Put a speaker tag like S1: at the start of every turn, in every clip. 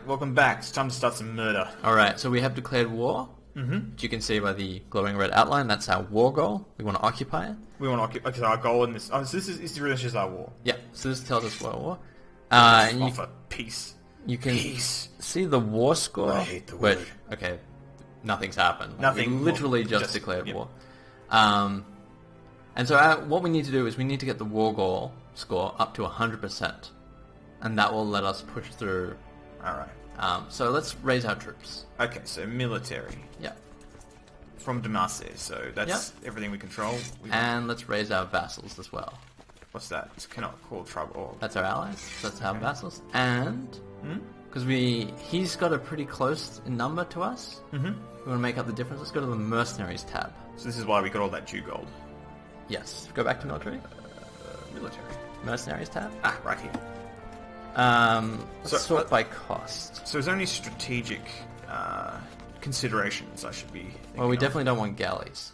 S1: welcome back. It's time to start some murder.
S2: Alright, so we have declared war. Which you can see by the glowing red outline. That's our war goal. We want to occupy it.
S1: We want to occupy... Okay, so our goal in this... Oh, so this is really just our war.
S2: Yeah, so this tells us what war. And
S1: Offer peace.
S2: You can see the war score.
S1: I hate the word.
S2: Okay, nothing's happened.
S1: Nothing.
S2: We literally just declared war. And so what we need to do is we need to get the war goal score up to 100%. And that will let us push through.
S1: Alright.
S2: So let's raise our troops.
S1: Okay, so military.
S2: Yeah.
S1: From Demacia, so that's everything we control.
S2: And let's raise our vassals as well.
S1: What's that? It's cannot call trouble.
S2: That's our allies. That's our vassals. And because he's got a pretty close in number to us. We want to make up the difference. Let's go to the mercenaries tab.
S1: So this is why we got all that Jew gold.
S2: Yes. Go back to military.
S1: Military.
S2: Mercenaries tab.
S1: Ah, right here.
S2: Let's sort by cost.
S1: So is there any strategic considerations I should be thinking
S2: Well, we
S1: of?
S2: definitely don't want galleys.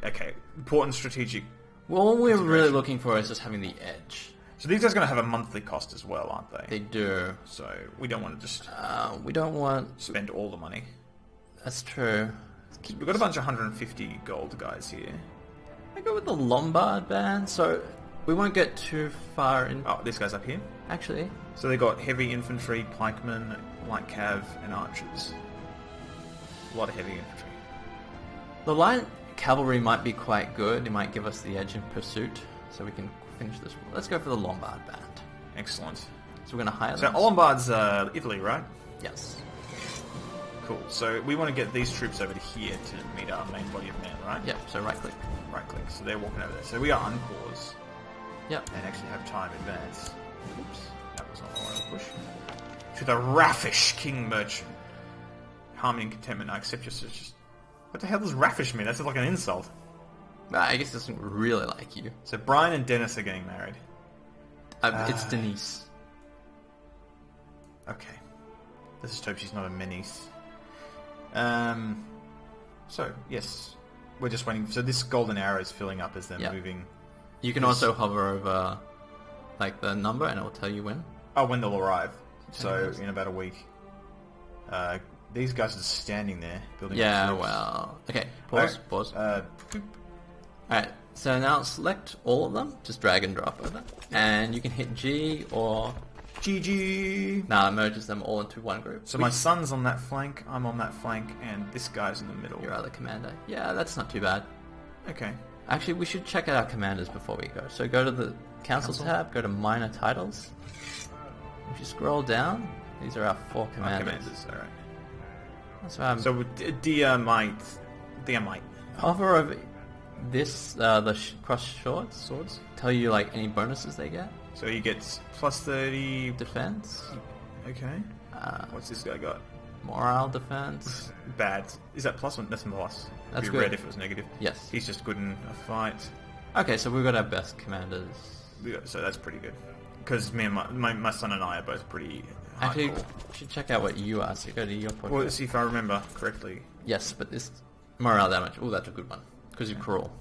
S1: Okay, important strategic...
S2: Well, what we're really looking for is just having the edge.
S1: So these guys are going to have a monthly cost as well, aren't they?
S2: They do.
S1: So we don't want to just...
S2: we don't want...
S1: spend all the money.
S2: That's true.
S1: We've got a bunch of 150 gold guys here.
S2: I go with the Lombard band, so we won't get too far in...
S1: Oh, this guy's up here.
S2: Actually...
S1: So they got heavy infantry, pikemen, light cav, and archers. A lot of heavy infantry.
S2: The light cavalry might be quite good. It might give us the edge in pursuit, so we can finish this one. Let's go for the Lombard band.
S1: Excellent.
S2: So we're going to hire
S1: So
S2: them.
S1: Lombard's Italy, right?
S2: Yes.
S1: Cool. So we want to get these troops over to here to meet our main body of men, right?
S2: Yep, so right click.
S1: Right click. So they're walking over there. So we are unpause.
S2: Yep.
S1: And actually have time advance. Oops. That was not what I wanted to push. To the raffish king merchant. Harmony and contentment. I accept your just... What the hell does raffish mean? That's like an insult.
S2: I guess it doesn't really like you.
S1: So Brian and Dennis are getting married.
S2: It's Denise.
S1: Okay. Let's just hope she's not a menace. So, yes. We're just waiting. So this golden arrow is filling up as they're moving.
S2: You can also hover over like the number and it will tell you when.
S1: Oh, when they'll arrive. So in about a week. These guys are just standing there building troops.
S2: Well... Okay, pause. Alright, so now select all of them. Just drag and drop over. And you can hit G or...
S1: GG!
S2: Nah, it merges them all into one group.
S1: So my son's on that flank, I'm on that flank, and this guy's in the middle.
S2: Your other commander. Yeah, that's not too bad.
S1: Okay.
S2: Actually, we should check out our commanders before we go. So go to the Council tab, go to Minor Titles. If you scroll down, these are our 4 commanders.
S1: Alright.
S2: That's
S1: So, dear might.
S2: Hover over this, cross swords, tell you like any bonuses they get.
S1: So he gets plus 30...
S2: Defense.
S1: Okay. What's this guy got?
S2: Morale defense.
S1: Bad. Is that plus one? That's plus.
S2: That's
S1: It'd be
S2: good.
S1: red if it was negative.
S2: Yes.
S1: He's just good in a fight.
S2: Okay, so we've got our best commanders.
S1: So that's pretty good. Because me and my son and I are both pretty
S2: Actually,
S1: hardcore.
S2: we should check out what you are, so go to your portrait.
S1: Well, let's see if I remember correctly.
S2: Yes, but this morale damage. Oh, that's a good one. Because you're cruel.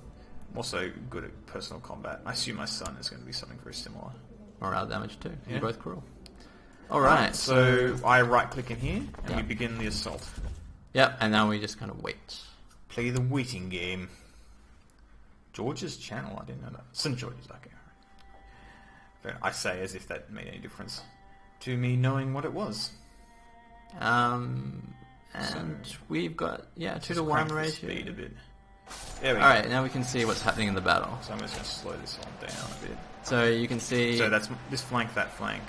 S1: I'm also good at personal combat. I assume my son is going to be something very similar.
S2: Morale damage too.
S1: Yeah.
S2: You're both cruel. Alright,
S1: so I right click in here and we begin the assault.
S2: Yep, and now we just kind of wait.
S1: Play the waiting game. George's channel, I didn't know that. St. George's, okay. I say as if that made any difference to me knowing what it was.
S2: And we've got 2-to-1 ratio.
S1: Speed a bit. There we go.
S2: Alright, now we can see what's happening in the battle.
S1: So I'm just going to slow this one down a bit.
S2: So you can see...
S1: So that's this flank, that flank.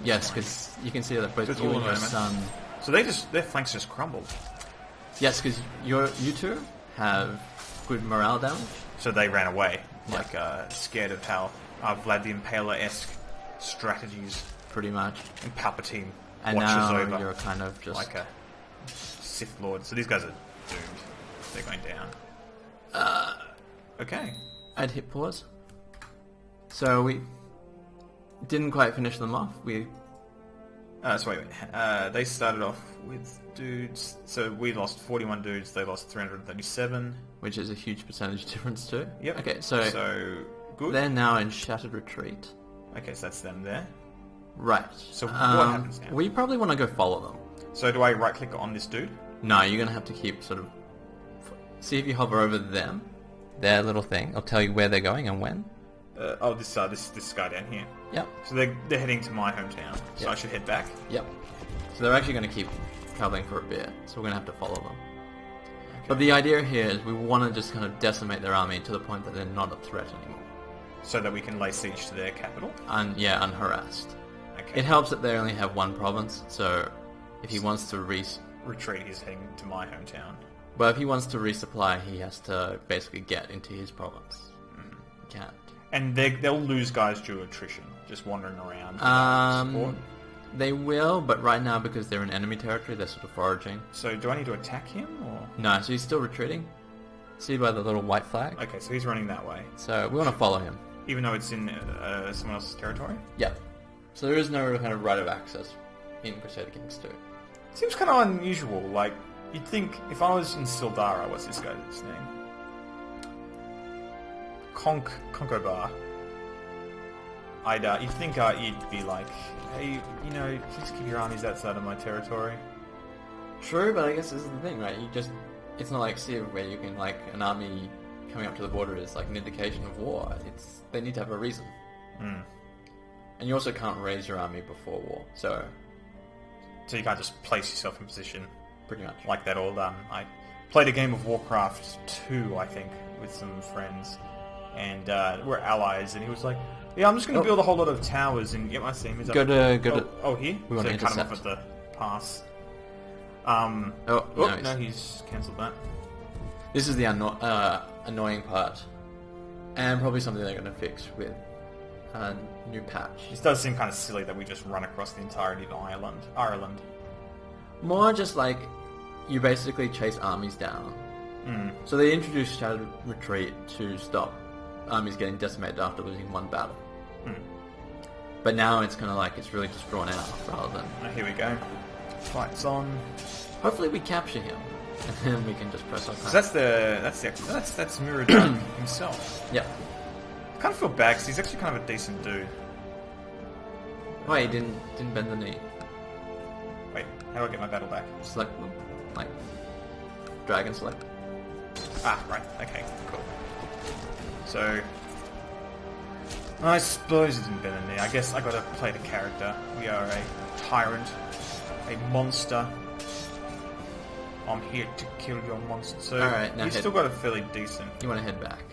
S2: Yes, because you can see that both
S1: So it's
S2: you
S1: all
S2: and your
S1: in
S2: son...
S1: So their flanks just crumbled.
S2: Yes, because you two have good morale damage.
S1: So they ran away, like scared of how Vlad the Impaler-esque strategies.
S2: Pretty much.
S1: And Palpatine
S2: And
S1: watches
S2: now
S1: over
S2: you're kind of just...
S1: like a Sith Lord. So these guys are doomed. They're going down. Okay.
S2: I'd hit pause. So we didn't quite finish them off.
S1: So wait. They started off with dudes. So we lost 41 dudes. They lost 337.
S2: Which is a huge percentage difference too.
S1: Yep.
S2: Okay, so
S1: good.
S2: They're now in Shattered Retreat.
S1: Okay, so that's them there.
S2: Right.
S1: So what happens now?
S2: We probably want to go follow them.
S1: So do I right-click on this dude?
S2: No, you're going to have to keep sort of... See if you hover over them, their little thing. It'll tell you where they're going and when.
S1: This guy down here.
S2: Yep.
S1: So they're heading to my hometown. So
S2: Yep.
S1: I should head back.
S2: Yep. So they're actually going to keep traveling for a bit, so we're going to have to follow them. But the idea here is we want to just kind of decimate their army to the point that they're not a threat anymore.
S1: So that we can lay siege to their capital?
S2: Unharassed.
S1: Okay.
S2: It helps that they only have one province, so if he wants to
S1: Retreat, he's heading to my hometown.
S2: Well, if he wants to resupply, he has to basically get into his province. He can't.
S1: And they'll lose guys due to attrition, just wandering around. Support.
S2: They will, but right now, because they're in enemy territory, they're sort of foraging.
S1: So do I need to attack him, or...?
S2: No, so he's still retreating. See by the little white flag?
S1: Okay, so he's running that way.
S2: So we want to follow him.
S1: Even though it's in someone else's territory?
S2: Yeah. So there is no kind of right of access in Crusader Kings 2.
S1: Seems kind of unusual, like, you'd think, if I was in Sildara, what's this guy's name? Conkobar. You'd think you'd be like, hey, please keep your armies outside of my territory.
S2: True, but I guess this is the thing, right? It's not like Civ where you can, like, an army coming up to the border is like an indication of war. They need to have a reason. And you also can't raise your army before war, so
S1: you can't just place yourself in position.
S2: Pretty much.
S1: Like that old, I played a game of Warcraft 2, I think, with some friends, and we're allies, and he was like, yeah, I'm just going to build a whole lot of towers and get my team.
S2: Go to...
S1: here?
S2: We want to
S1: cut him
S2: intercept.
S1: off at the pass. No, he's cancelled that.
S2: This is the annoying part, and probably something they're going to fix with a new patch.
S1: It does seem kind of silly that we just run across the entirety of Ireland.
S2: More just like you basically chase armies down. So they introduced Shattered Retreat to stop armies getting decimated after losing one battle. But now it's kind of like it's really just drawn out rather than...
S1: Oh, here we go. Fight's on.
S2: Hopefully we capture him, and then we can just press our...
S1: So that's Muradin himself.
S2: Yep.
S1: I kind of feel bad because he's actually kind of a decent dude.
S2: Oh, he didn't bend the knee.
S1: Wait, how do I get my battle back?
S2: Select, like, dragon select.
S1: Ah, right. Okay, cool. So, I suppose it didn't bend the knee. I guess I gotta play the character. We are a tyrant, a monster. I'm here to kill your monster. So,
S2: Alright, now
S1: he's still got a fairly decent...
S2: You want to head back?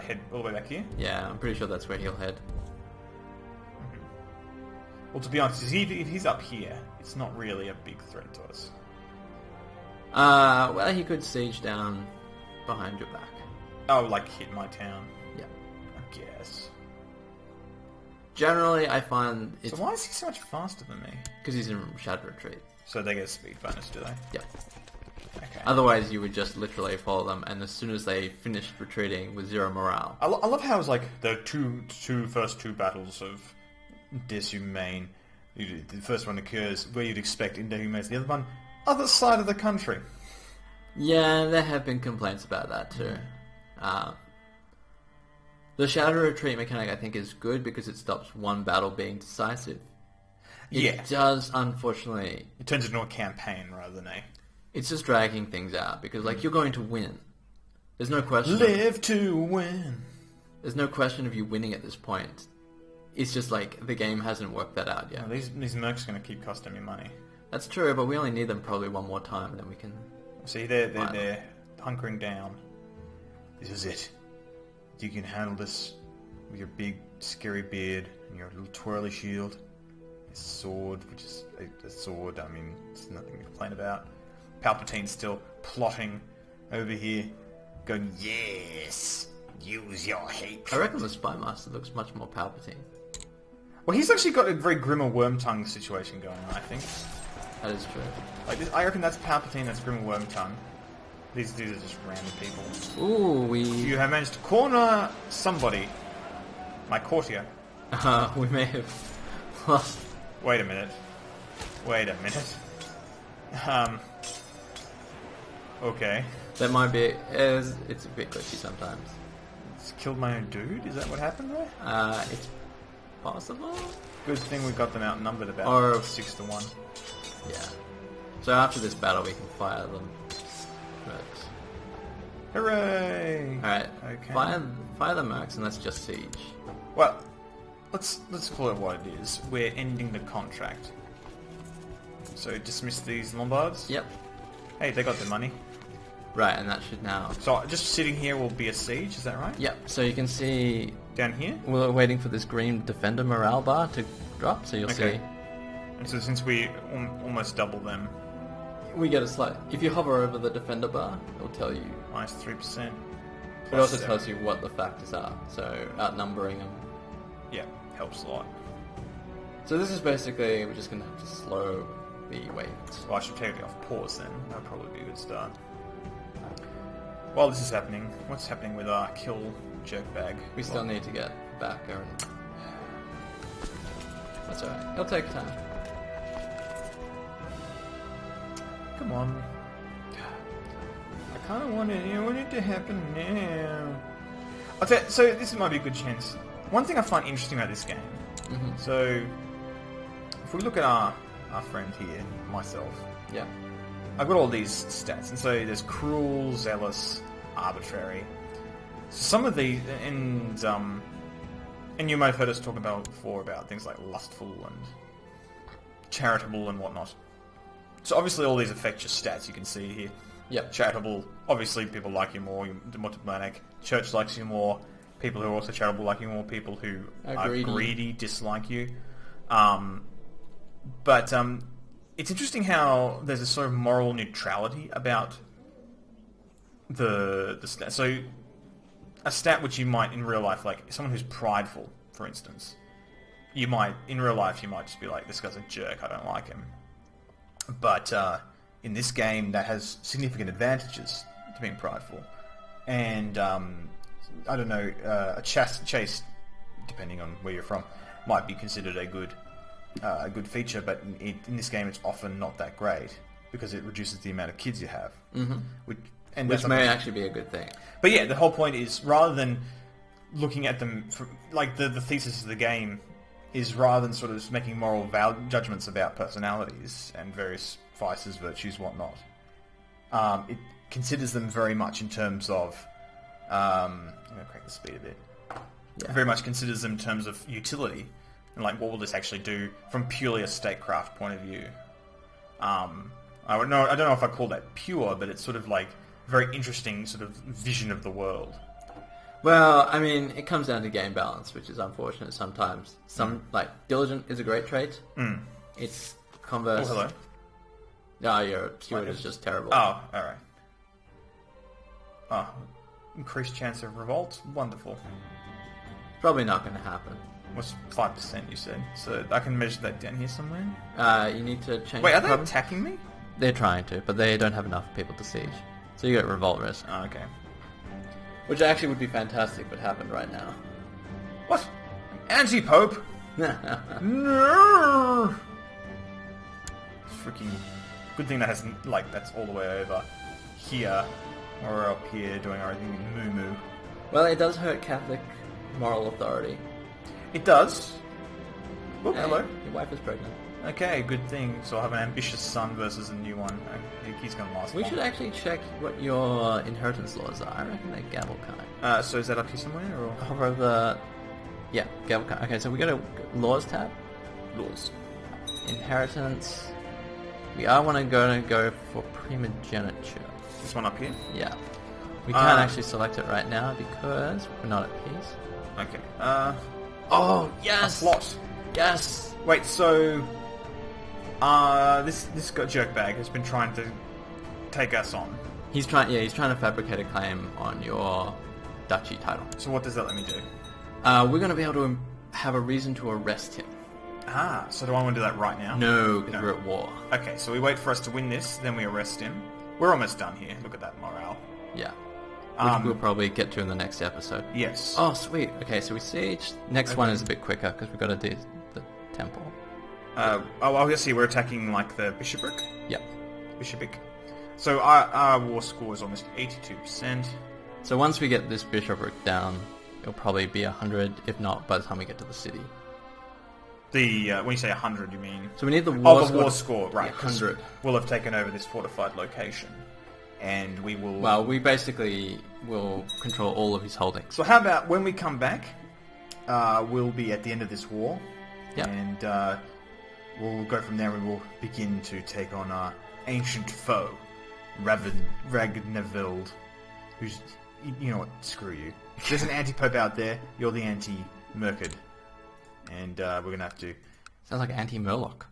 S1: Head all the way back here?
S2: Yeah, I'm pretty sure that's where he'll head.
S1: Well, to be honest, if he's up here, it's not really a big threat to us.
S2: Well, he could siege down behind your back.
S1: Oh, like hit my town?
S2: Yeah.
S1: I guess.
S2: Generally, I find it's...
S1: So why is he so much faster than me?
S2: Because he's in Shadow Retreat.
S1: So they get a speed bonus, do they?
S2: Yeah.
S1: Okay.
S2: Otherwise, you would just literally follow them, and as soon as they finished retreating with zero morale...
S1: I love how it's like the first two battles of Deshumain. The first one occurs where you'd expect in Deshumain. The other one, other side of the country.
S2: Yeah, there have been complaints about that too. The Shadow Retreat mechanic, I think, is good because it stops one battle being decisive. It does, unfortunately...
S1: It turns into a campaign rather than a...
S2: It's just dragging things out because, like, you're going to win. There's no question.
S1: Live to win.
S2: There's no question of you winning at this point. It's just like the game hasn't worked that out yet.
S1: Well, these mercs are going to keep costing me money.
S2: That's true, but we only need them probably one more time, and then we can...
S1: See, they're hunkering down. This is it. You can handle this with your big, scary beard and your little twirly shield. A sword, which is a sword. I mean, it's nothing to complain about. Palpatine's still plotting over here, going, yes, use your hate.
S2: I reckon the Spy Master looks much more Palpatine.
S1: Well, he's actually got a very Grimmer Wormtongue situation going on, I think.
S2: That is true.
S1: Like this, I reckon that's Palpatine, that's Grimmer Wormtongue. These are just random people.
S2: Ooh,
S1: You have managed to corner somebody. My courtier.
S2: We may have lost...
S1: Wait a minute. Okay.
S2: That might be... It's a bit glitchy sometimes.
S1: It's killed my own dude? Is that what happened there?
S2: It's possible?
S1: Good thing we got them outnumbered about
S2: Or
S1: 6 to 1.
S2: Yeah. So after this battle, we can fire them. Mercs.
S1: Hooray!
S2: Alright,
S1: Okay.
S2: fire the mercs and let's just siege.
S1: Well, let's call it what it is. We're ending the contract. So dismiss these Lombards.
S2: Yep.
S1: Hey, they got their money.
S2: Right, and that should now...
S1: So just sitting here will be a siege, is that right?
S2: Yep, so you can see...
S1: Down here?
S2: We're waiting for this green defender morale bar to drop, so you'll see...
S1: And so since we almost double them...
S2: We get a slight... If you hover over the defender bar, it'll tell you...
S1: Minus 3%.
S2: It also tells you what the factors are, so outnumbering them.
S1: Yeah, helps a lot.
S2: So this is basically, we're just going to have to slow the waves.
S1: Well, I should take it off pause then. That would probably be a good start. While this is happening, what's happening with our kill jerkbag?
S2: We still need to get back, Aaron. That's alright. It'll take time.
S1: Come on. I kind of want it to happen now. So this might be a good chance. One thing I find interesting about this game.
S2: Mm-hmm.
S1: So if we look at our friend here, myself.
S2: Yeah.
S1: I've got all these stats, and so there's cruel, zealous, arbitrary. Some of these, and you might have heard us talk about before about things like lustful and charitable and whatnot. So obviously all these affect your stats, you can see here.
S2: Yep.
S1: Charitable, obviously people like you more, you're more diplomatic. Church likes you more. People who are also charitable like you more. People who are greedy dislike you. But it's interesting how there's a sort of moral neutrality about the stat. So a stat which you might in real life, like someone who's prideful, for instance, you might just be like, this guy's a jerk, I don't like him. But in this game, that has significant advantages to being prideful. And I don't know, a chase, depending on where you're from, might be considered a good feature, but in this game it's often not that great because it reduces the amount of kids you have.
S2: Mm-hmm.
S1: Which
S2: may actually be a good thing.
S1: But yeah, the whole point is, rather than looking at them, like the thesis of the game is rather than sort of making moral judgments about personalities and various vices, virtues, whatnot, it considers them very much in terms of... I'm going to crank the speed a bit. Yeah. Very much considers them in terms of utility. And like, what will this actually do from purely a statecraft point of view? I don't know if I call that pure, but it's sort of like very interesting sort of vision of the world.
S2: Well, I mean, it comes down to game balance, which is unfortunate sometimes. Like, diligent is a great trait.
S1: Mm.
S2: It's converse.
S1: Oh, hello.
S2: No, your steward is just terrible.
S1: Oh, alright. Oh, increased chance of revolt? Wonderful.
S2: Probably not going to happen.
S1: What's 5% you said? So I can measure that down here somewhere?
S2: You need to change...
S1: Wait, are they attacking me?
S2: They're trying to, but they don't have enough people to siege. So you get revolt risk.
S1: Oh, okay.
S2: Which actually would be fantastic if it happened right now.
S1: What? Anti-Pope? No! Freaking... Good thing that hasn't... Like, that's all the way over here. Or up here doing our thing in Moo.
S2: Well, it does hurt Catholic moral authority.
S1: It does? Oh,
S2: hey,
S1: hello.
S2: Your wife is pregnant.
S1: Okay, good thing. So I'll have an ambitious son versus a new one. I think he's going to last
S2: We
S1: long.
S2: should actually check what your inheritance laws are. I reckon they're gavel kind.
S1: So is that up here somewhere, or...?
S2: Hover over... Yeah, gavel kind. Okay, so we go to Laws tab.
S1: Laws.
S2: Inheritance. We are going to go for primogeniture.
S1: This one up here?
S2: Yeah. We can't actually select it right now because we're not at peace.
S1: Okay.
S2: Oh, yes!
S1: A slot.
S2: Yes!
S1: Wait, so... this jerkbag has been trying to take us on.
S2: He's trying to fabricate a claim on your duchy title.
S1: So what does that let me do?
S2: We're going to be able to have a reason to arrest him.
S1: Ah, so do I want to do that right now?
S2: No, because we're at war.
S1: Okay, so we wait for us to win this, then we arrest him. We're almost done here. Look at that morale.
S2: Yeah. Which we'll probably get to in the next episode.
S1: Yes.
S2: Oh, sweet. Okay, so we siege. Next one is a bit quicker because we've got to do the temple.
S1: I guess see, we're attacking like the bishopric?
S2: Yep.
S1: Bishopric. So our war score is almost 82%.
S2: So once we get this bishopric down, it'll probably be 100, if not by the time we get to the city.
S1: When you say 100, you mean...
S2: So we need the war
S1: the
S2: score.
S1: war score, right.
S2: 100.
S1: We'll have taken over this fortified location. And we will...
S2: Well, we basically will control all of his holdings.
S1: So how about when we come back, we'll be at the end of this war.
S2: Yep.
S1: And we'll go from there and we'll begin to take on our ancient foe, Ragnarvild, who's... You know what? Screw you. If there's an anti-pope out there, you're the anti-Merkid. And we're going to have to...
S2: Sounds like anti-Murloc.